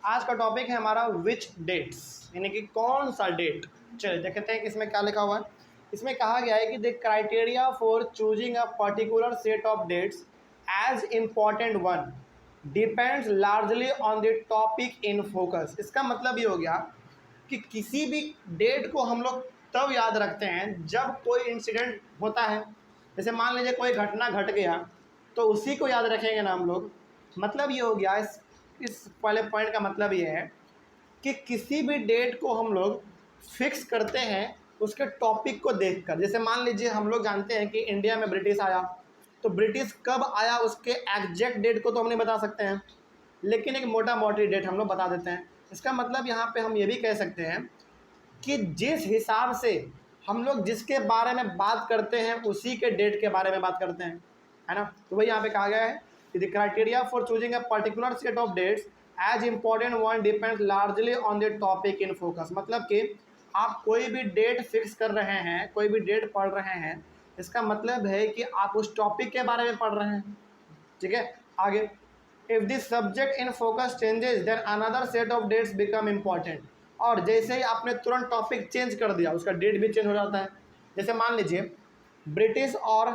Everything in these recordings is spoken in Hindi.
आज का टॉपिक है हमारा विच डेट्स, यानी कि कौन सा डेट। चलिए देखते हैं कि इसमें क्या लिखा हुआ है। इसमें कहा गया है कि the criteria for choosing a particular set of dates as important one depends largely on the topic in focus. इसका मतलब ये हो गया कि किसी भी डेट को हम लोग तब याद रखते हैं जब कोई इंसिडेंट होता है। जैसे मान लीजिए कोई घटना घट गया तो उसी को याद रखेंगे ना हम लोग। मतलब ये हो गया, इस पहले पॉइंट का मतलब ये है कि किसी भी डेट को हम लोग फिक्स करते हैं उसके टॉपिक को देखकर। जैसे मान लीजिए हम लोग जानते हैं कि इंडिया में ब्रिटिश आया, तो ब्रिटिश कब आया उसके एग्जैक्ट डेट को तो हम नहीं बता सकते हैं, लेकिन एक मोटा मोटी डेट हम लोग बता देते हैं। इसका मतलब यहाँ पे हम ये भी कह सकते हैं कि जिस हिसाब से हम लोग जिसके बारे में बात करते हैं उसी के डेट के बारे में बात करते हैं, है ना। तो वही यहाँ पे कहा गया है कि the criteria for choosing a particular set of dates as important one depends largely on the topic in focus. मतलब कि आप कोई भी डेट फिक्स कर रहे हैं, कोई भी डेट पढ़ रहे हैं, इसका मतलब है कि आप उस टॉपिक के बारे में पढ़ रहे हैं। ठीक है, आगे if this subject in focus changes then another set of dates become important. और जैसे ही आपने तुरंत टॉपिक चेंज कर दिया उसका डेट भी चेंज हो जाता है। जैसे मान लीजिए ब्रिटिश और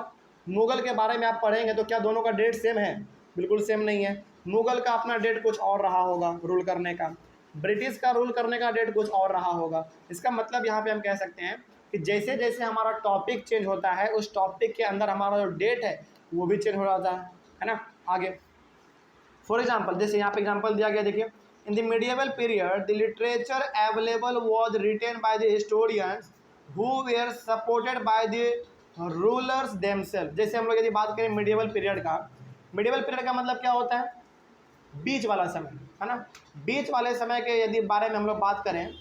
मुग़ल के बारे में आप पढ़ेंगे तो क्या दोनों का डेट सेम है? बिल्कुल सेम नहीं है। मुग़ल का अपना डेट कुछ और रहा होगा रूल करने का, ब्रिटिश का रूल करने का डेट कुछ और रहा होगा। इसका मतलब यहाँ पे हम कह सकते हैं कि जैसे जैसे हमारा टॉपिक चेंज होता है उस टॉपिक के अंदर हमारा जो डेट है वो भी चेंज हो जाता है ना। आगे फॉर एग्जाम्पल, जैसे यहाँ पे एग्जाम्पल दिया गया, देखिए in the medieval period the literature available was written by the historians who were supported by the rulers themselves। जैसे हम लोग यदि बात करें medieval period का, medieval period का मतलब क्या होता है? बीच वाला समय, है ना। बीच वाले समय के यदि बारे में हम लोग बात करें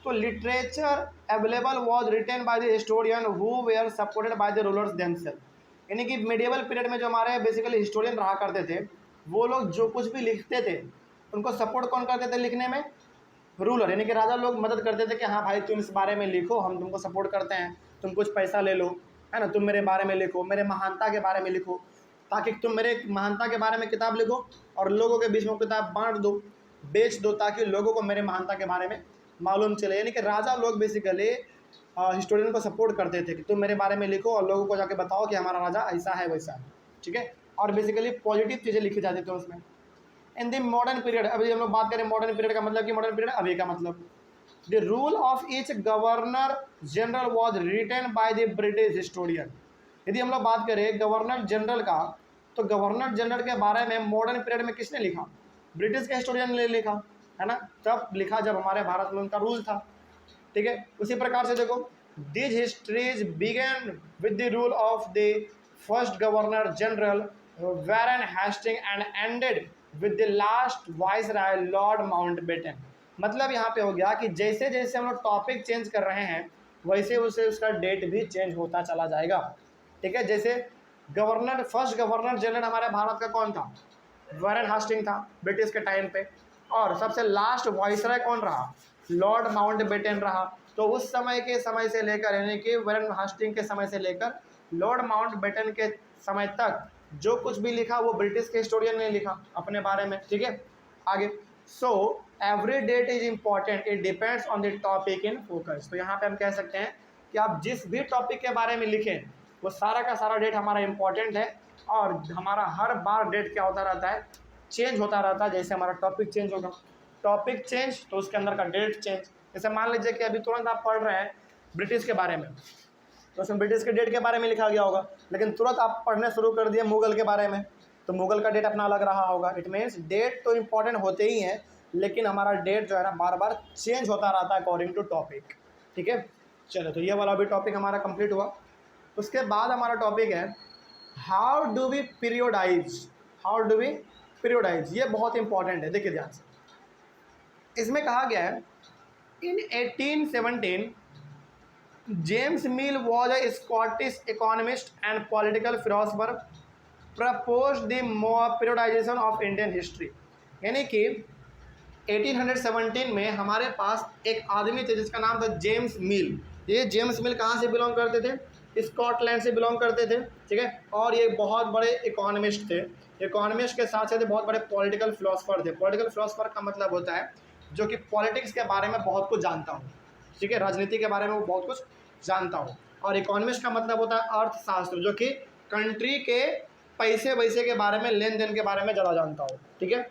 तो literature available was written by the historian who were supported by the rulers themselves. यानी कि medieval पीरियड में जो हमारे बेसिकली हिस्टोरियन रहा करते थे वो लोग जो कुछ भी लिखते थे उनको सपोर्ट कौन करते थे लिखने में? रूलर, यानी कि राजा लोग मदद करते थे कि हाँ भाई तुम इस बारे में लिखो, हम तुमको सपोर्ट करते हैं, तुम कुछ पैसा ले लो, है ना, तुम मेरे बारे में लिखो, मेरे महानता के बारे में लिखो, ताकि तुम मेरे महानता के बारे में किताब लिखो और लोगों के बीच में किताब बांट दो, बेच दो, ताकि लोगों को मेरे महानता के बारे में मालूम चले। यानी कि राजा लोग बेसिकली हिस्टोरियन को सपोर्ट करते थे कि तुम मेरे बारे में लिखो और लोगों को जाके बताओ कि हमारा राजा ऐसा है वैसा है। ठीक है, और बेसिकली पॉजिटिव चीज़ें लिखी जाती थी उसमें। इन द मॉडर्न पीरियड, अभी हम लोग बात करें मॉडर्न पीरियड का मतलब कि मॉडर्न पीरियड अभी का मतलब the rule of each governor general was written by the British historian. यदि हम लोग बात करें गवर्नर जनरल का, तो गवर्नर जनरल के बारे में मॉडर्न पीरियड में किसने लिखा? ब्रिटिश के हिस्टोरियन ने लिखा, है ना। तब लिखा जब हमारे भारत में उनका रूल था। ठीक है, उसी प्रकार से देखो this histories begin with the rule of the first governor general Warren Hasting and ended with the last viceroy Lord Mountbatten. मतलब यहाँ पे हो गया कि जैसे जैसे हम लोग टॉपिक चेंज कर रहे हैं वैसे वैसे उसका डेट भी चेंज होता चला जाएगा। ठीक है, जैसे गवर्नर फर्स्ट गवर्नर जनरल हमारे भारत का कौन था? वैरन हेस्टिंग था ब्रिटिश के टाइम पे, और सबसे लास्ट वाइसराय कौन रहा? लॉर्ड माउंटबेटन रहा। तो उस समय के समय से लेकर, यानी कि वैरन हेस्टिंग के समय से लेकर लॉर्ड माउंटबेटन के समय तक जो कुछ भी लिखा वो ब्रिटिश के हिस्टोरियन ने लिखा अपने बारे में। ठीक है, आगे so every date is important, it depends on the topic in focus. तो यहाँ पे हम कह सकते हैं कि आप जिस भी टॉपिक के बारे में लिखें वो सारा का सारा डेट हमारा इम्पॉर्टेंट है, और हमारा हर बार डेट क्या होता रहता है? चेंज होता रहता है। जैसे हमारा टॉपिक चेंज होगा, टॉपिक चेंज तो उसके अंदर का डेट चेंज। जैसे मान लीजिए कि अभी तुरंत आप पढ़ रहे हैं ब्रिटिश के बारे में, तो उसमें ब्रिटिश के डेट के बारे में लिखा गया होगा, लेकिन तुरंत आप पढ़ने शुरू कर दिए मुग़ल के बारे में तो मुग़ल का डेट अपना अलग रहा होगा। इट मीन्स डेट तो इम्पॉर्टेंट होते ही हैं, लेकिन हमारा डेट जो है ना बार बार चेंज होता रहता है अकॉर्डिंग टू टॉपिक। ठीक है, चलो तो ये वाला भी टॉपिक हमारा कंप्लीट हुआ। उसके बाद हमारा टॉपिक है how do we periodize. How do we periodize, ये बहुत इंपॉर्टेंट है, देखिए ध्यान से। इसमें कहा गया है in 1817 James Mill was a Scottish economist and political philosopher propose the periodization of Indian history. यानी कि 1817 में हमारे पास एक आदमी थे जिसका नाम था जेम्स मिल। ये जेम्स मिल कहाँ से बिलोंग करते थे? स्कॉटलैंड से बिलोंग करते थे, ठीक है। और ये बहुत बड़े इकोनॉमिस्ट थे। इकोनॉमिस्ट के साथ साथ बहुत बड़े पॉलिटिकल फिलोसफर थे। पॉलिटिकल फिलोसफर का मतलब होता है जो कि पॉलिटिक्स के बारे में बहुत कुछ जानता हो, ठीक है, राजनीति के बारे में वो बहुत कुछ जानता हो। और इकोनॉमिस्ट का मतलब होता है अर्थशास्त्र, जो कि कंट्री के पैसे वैसे के बारे में, लेन देन के बारे में ज़्यादा जानता हो, ठीक है।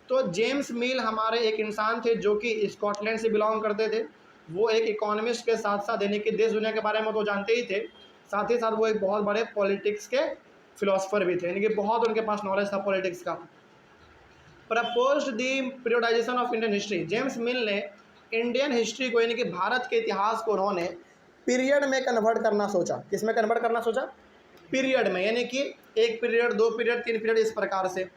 तो जेम्स मिल हमारे एक इंसान थे जो कि स्कॉटलैंड से बिलोंग करते थे। वो एक इकोनॉमिस्ट के साथ साथ यानी कि देश दुनिया के बारे में तो जानते ही थे, साथ ही साथ वो एक बहुत बड़े पॉलिटिक्स के फिलोसफर भी थे, यानी कि बहुत उनके पास नॉलेज था पॉलिटिक्स का। Proposed the periodization of Indian history. James Mill ने इंडियन हिस्ट्री को यानी कि भारत के इतिहास को उन्होंने पीरियड में कन्वर्ट करना सोचा। किस में कन्वर्ट करना सोचा? पीरियड में, यानी कि एक पीरियड, दो पीरियड, तीन पीरियड, इस प्रकार से।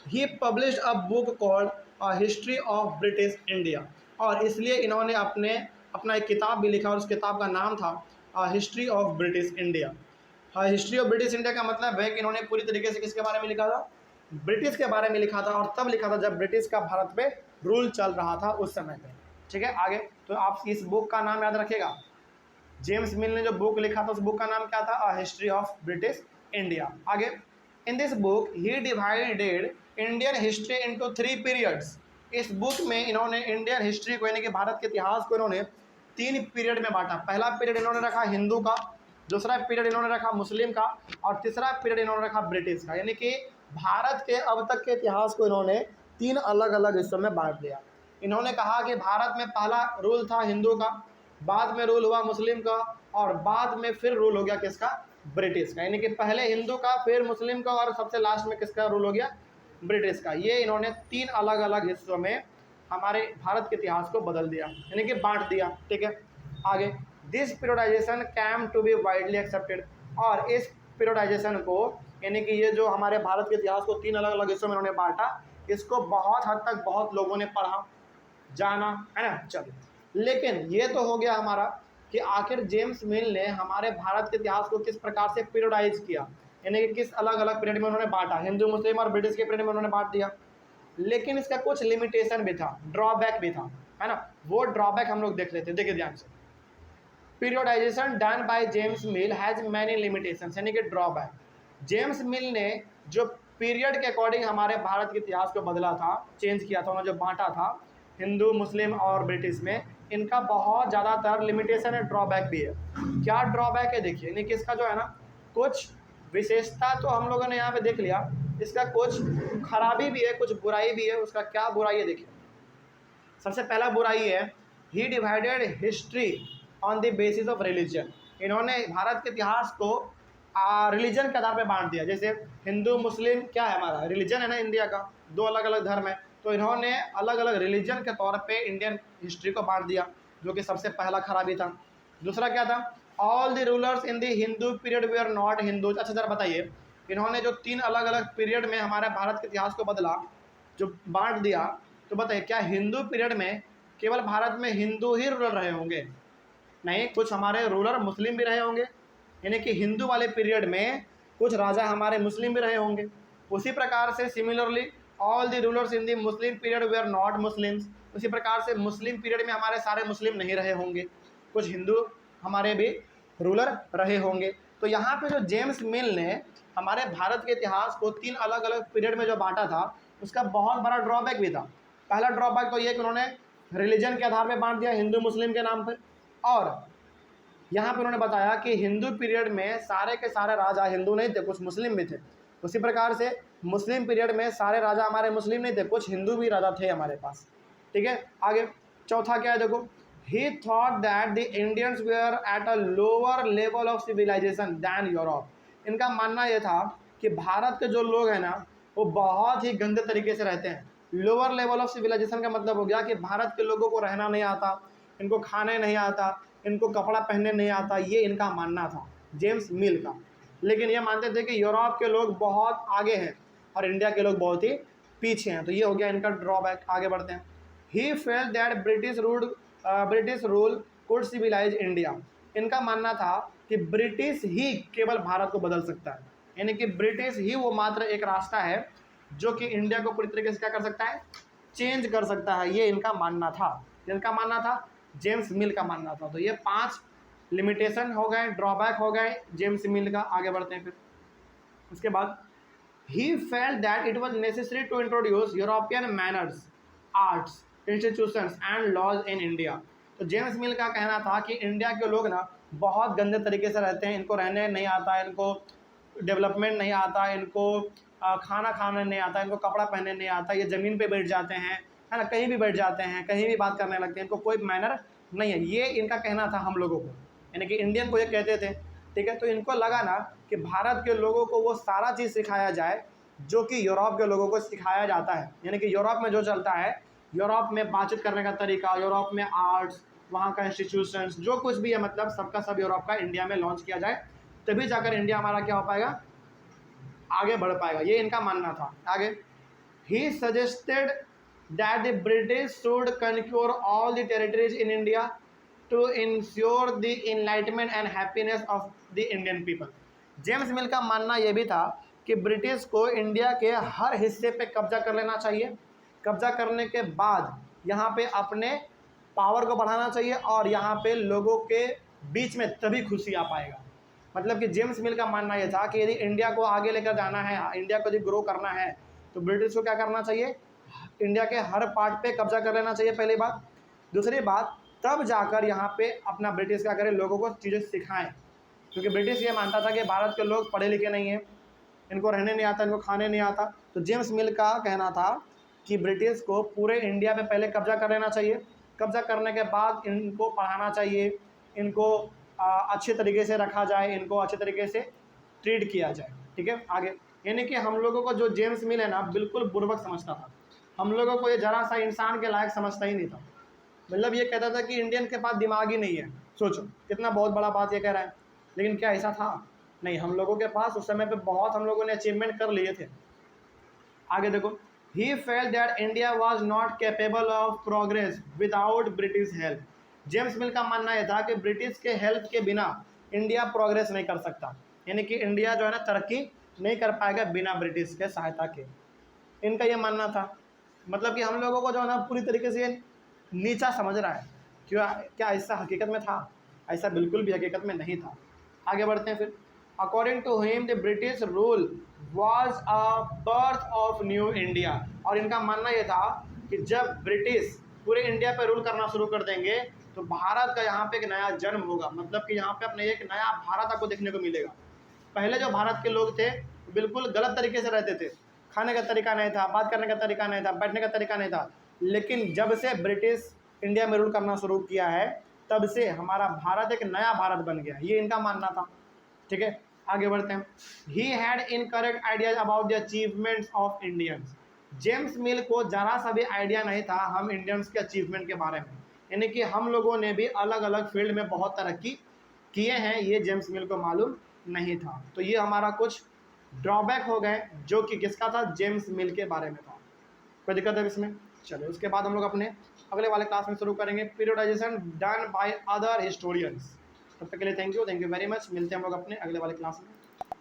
He published a book called a history of British India, और इसलिए इन्होंने अपना एक किताब भी लिखा और उस किताब का नाम था history of British India. History of British India का मतलब है कि इन्होंने पूरी तरीके से किसके बारे में लिखा था? ब्रिटिश के बारे में लिखा था, और तब लिखा था जब ब्रिटिश का भारत पे रूल चल रहा था उस समय पे, ठीक है। आगे तो आप इस बुक का नाम याद रखेगा, जेम्स मिल ने जो बुक लिखा था उस बुक का नाम क्या था? A history of British India. आगे, in this book he divided Indian history into 3 periods. इस बुक में इन्होंने इंडियन हिस्ट्री को यानी कि भारत के इतिहास को इन्होंने 3 पीरियड में बांटा। पहला पीरियड इन्होंने रखा हिंदू का, दूसरा पीरियड इन्होंने रखा मुस्लिम का, और तीसरा पीरियड इन्होंने रखा ब्रिटिश का। यानी कि भारत के अब तक के इतिहास को इन्होंने 3 अलग अलग हिस्सों में बांट दिया। इन्होंने कहा कि भारत में पहला रूल था हिंदू का, बाद में रूल हुआ मुस्लिम का, और बाद में फिर रूल हो गया किसका? ब्रिटिश का। यानी कि पहले हिंदू का, फिर मुस्लिम का, और सबसे लास्ट में किसका रूल हो गया? ब्रिटिश का। ये इन्होंने 3 अलग अलग हिस्सों में हमारे भारत के इतिहास को बदल दिया, यानी कि बांट दिया, ठीक है। आगे, this periodization came to be widely accepted, और इस पीरियोडाइजेशन को यानी कि ये जो हमारे भारत के इतिहास को 3 अलग अलग हिस्सों में इन्होंने बांटा, इसको बहुत हद तक बहुत लोगों ने पढ़ा, जाना, है ना। चलो, लेकिन ये तो हो गया हमारा कि आखिर जेम्स मिल ने हमारे भारत के इतिहास को किस प्रकार से पीरियोडाइज किया, यानी कि किस अलग अलग पीरियड में उन्होंने बांटा, हिंदू, मुस्लिम और ब्रिटिश के पीरियड में उन्होंने बांट दिया। लेकिन इसका कुछ लिमिटेशन भी था, ड्रॉबैक भी था, है ना। वो ड्रॉबैक हम लोग देख लेते हैं, देखिए ध्यान से। Periodization done by James Mill has many limitations, यानी कि ड्रॉबैक। जेम्स मिल ने जो पीरियड के अकॉर्डिंग हमारे भारत के इतिहास को बदला था, चेंज किया था, उन्होंने जो बांटा था हिंदू, मुस्लिम और ब्रिटिश में, इनका बहुत ज़्यादातर लिमिटेशन है, ड्रॉबैक भी है। क्या ड्रॉबैक है? देखिए, यानी कि इसका जो है ना, कुछ विशेषता तो हम लोगों ने यहाँ पे देख लिया, इसका कुछ खराबी भी है, कुछ बुराई भी है। उसका क्या बुराई है? देखिए, सबसे पहला बुराई है, he divided history on the basis of religion. इन्होंने भारत के इतिहास को रिलीजन के आधार पर बांट दिया। जैसे हिंदू, मुस्लिम क्या है हमारा? रिलीजन है ना, इंडिया का 2 अलग अलग धर्म है, तो इन्होंने अलग अलग रिलीजन के तौर पे इंडियन हिस्ट्री को बांट दिया, जो कि सबसे पहला खराबी था। दूसरा क्या था? All the rulers in the Hindu period they are not Hindus. अच्छा जरा बताइए, इन्होंने जो 3 अलग अलग पीरियड में हमारे भारत के इतिहास को बदला, जो बांट दिया, तो बताइए क्या हिंदू पीरियड में केवल भारत में हिंदू ही रूलर रहे होंगे? नहीं, कुछ हमारे रूलर मुस्लिम भी रहे होंगे, यानी कि हिंदू वाले पीरियड में कुछ राजा हमारे मुस्लिम भी रहे होंगे। उसी प्रकार से similarly all the rulers in the Muslim period they are not Muslims. उसी प्रकार से मुस्लिम पीरियड में हमारे सारे मुस्लिम नहीं रहे होंगे, कुछ हिंदू हमारे भी रूलर रहे होंगे। तो यहाँ पे जो जेम्स मिल ने हमारे भारत के इतिहास को 3 अलग अलग पीरियड में जो बांटा था, उसका बहुत बड़ा ड्रॉबैक भी था। पहला ड्रॉबैक तो ये कि उन्होंने रिलीजन के आधार पर बांट दिया, हिंदू मुस्लिम के नाम पर। और यहाँ पर उन्होंने बताया कि हिंदू पीरियड में सारे के सारे राजा हिंदू नहीं थे, कुछ मुस्लिम भी थे। उसी प्रकार से मुस्लिम पीरियड में सारे राजा हमारे मुस्लिम नहीं थे, कुछ हिंदू भी राजा थे हमारे पास, ठीक है। आगे चौथा क्या है? देखो, he thought that the Indians were at a lower level of civilisation than Europe. इनका मानना यह था कि भारत के जो लोग हैं ना, वो बहुत ही गंदे तरीके से रहते हैं। लोअर लेवल ऑफ सिविलाइजेशन का मतलब हो गया कि भारत के लोगों को रहना नहीं आता, इनको खाने नहीं आता, इनको कपड़ा पहनने नहीं आता, ये इनका मानना था जेम्स मिल का। लेकिन ये मानते थे कि यूरोप के लोग बहुत आगे हैं और इंडिया के लोग बहुत ही पीछे हैं। तो ये हो गया इनका ड्रॉबैक। आगे बढ़ते हैं। He felt that British rule could civilise India. इनका मानना था कि ब्रिटिश ही केवल भारत को बदल सकता है, यानी कि ब्रिटिश ही वो मात्र एक रास्ता है जो कि इंडिया को पूरी तरीके से क्या कर सकता है? चेंज कर सकता है। ये इनका मानना था, इनका मानना था, जेम्स मिल का मानना था। तो ये 5 लिमिटेशन हो गए, ड्रॉबैक हो गए जेम्स मिल का। आगे बढ़ते हैं फिर। उसके बाद he felt that it was necessary to introduce European manners, arts, institutions and laws in India। तो जेम्स मिल का कहना था कि इंडिया के लोग ना बहुत गंदे तरीके से रहते हैं, इनको रहने नहीं आता है, इनको डेवलपमेंट नहीं आता, इनको खाना खाने नहीं आता, इनको कपड़ा पहनने नहीं आता, ये ज़मीन पे बैठ जाते हैं, है ना, कहीं भी बैठ जाते हैं, कहीं भी बात करने लगते हैं, इनको कोई मैनर नहीं है। ये इनका कहना था हम लोगों को, यानी कि इंडियन को ये कहते थे। ठीक है, तो इनको लगा ना कि भारत के लोगों को वो सारा चीज़ सिखाया जाए जो कि यूरोप के लोगों को सिखाया जाता है। यानी कि यूरोप में जो चलता है, यूरोप में बातचीत करने का तरीका, यूरोप में आर्ट्स, वहाँ का इंस्टीट्यूशंस, जो कुछ भी है, मतलब सबका सब यूरोप का इंडिया में लॉन्च किया जाए, तभी जाकर इंडिया हमारा क्या हो पाएगा, आगे बढ़ पाएगा। ये इनका मानना था। आगे he suggested that the British should conquer all the territories in India to ensure the enlightenment and happiness of the Indian people. James Mill का मानना यह भी था कि ब्रिटिश को इंडिया के हर हिस्से पे कब्जा कर लेना चाहिए, कब्जा करने के बाद यहाँ पे अपने पावर को बढ़ाना चाहिए और यहाँ पे लोगों के बीच में तभी खुशी आ पाएगा। मतलब कि जेम्स मिल का मानना यह था कि यदि इंडिया को आगे लेकर जाना है, इंडिया को यदि ग्रो करना है, तो ब्रिटिश को क्या करना चाहिए, इंडिया के हर पार्ट पे कब्जा कर लेना चाहिए, पहली बात। दूसरी बात, तब जाकर यहाँ पे अपना ब्रिटिश क्या करे, लोगों को चीज़ें सिखाएं, क्योंकि ब्रिटिश ये मानता था कि भारत के लोग पढ़े लिखे नहीं हैं, इनको रहने नहीं आता, इनको खाने नहीं आता। तो जेम्स मिल का कहना था कि ब्रिटिश को पूरे इंडिया पे पहले कब्जा कर लेना चाहिए, कब्जा करने के बाद इनको पढ़ाना चाहिए, इनको अच्छे तरीके से रखा जाए, इनको अच्छे तरीके से ट्रीट किया जाए। ठीक है, आगे। यानी कि हम लोगों को जो जेम्स मिल है ना, बिल्कुल बुर्बक समझता था, हम लोगों को ये ज़रा सा इंसान के लायक समझता ही नहीं था। मतलब ये कहता था कि इंडियन के पास दिमाग ही नहीं है। सोचो कितना बहुत बड़ा बात ये कह रहा है, लेकिन क्या ऐसा था? नहीं, हम लोगों के पास उस समय पे बहुत हम लोगों ने अचीवमेंट कर लिए थे। आगे देखो, ही felt that India was not capable of progress without British help. James Mill का मानना यह था कि ब्रिटिश के हेल्प के बिना इंडिया प्रोग्रेस नहीं कर सकता, यानी कि इंडिया जो है ना तरक्की नहीं कर पाएगा बिना ब्रिटिश के सहायता के। इनका ये मानना था। मतलब कि हम लोगों को जो है ना पूरी तरीके से नीचा समझ रहा है। क्या ऐसा हकीकत में था? ऐसा बिल्कुल भी हकीकत में नहीं था। आगे बढ़ते हैं फिर। According to him the British rule was a birth of new India. और इनका मानना यह था कि जब ब्रिटिश पूरे इंडिया पे रूल करना शुरू कर देंगे तो भारत का यहाँ पे एक नया जन्म होगा। मतलब कि यहाँ पे अपने एक नया भारत आपको देखने को मिलेगा। पहले जो भारत के लोग थे बिल्कुल गलत तरीके से रहते थे, खाने का तरीका नहीं था, बात करने का तरीका नहीं था, बैठने का तरीका नहीं था। लेकिन जब से ब्रिटिश इंडिया में रूल करना शुरू किया है तब से हमारा भारत एक नया भारत बन गया। ये इनका मानना था। ठीक है, आगे बढ़ते हैं। He had incorrect ideas about the achievements of Indians. James मिल को ज़रा सा भी आइडिया नहीं था हम इंडियंस के अचीवमेंट के बारे में, यानी कि हम लोगों ने भी अलग अलग फील्ड में बहुत तरक्की किए हैं, ये जेम्स मिल को मालूम नहीं था। तो ये हमारा कुछ ड्रॉबैक हो गए जो कि किसका था, जेम्स मिल के बारे में था। कोई दिक्कत है इसमें? चलिए उसके बाद हम लोग अपने अगले वाले क्लास में शुरू करेंगे पीरियोडाइजेशन डन बाय अदर हिस्टोरियंस। तब तक के लिए थैंक यू वेरी मच। मिलते हैं हम लोग अपने अगले वाले क्लास में।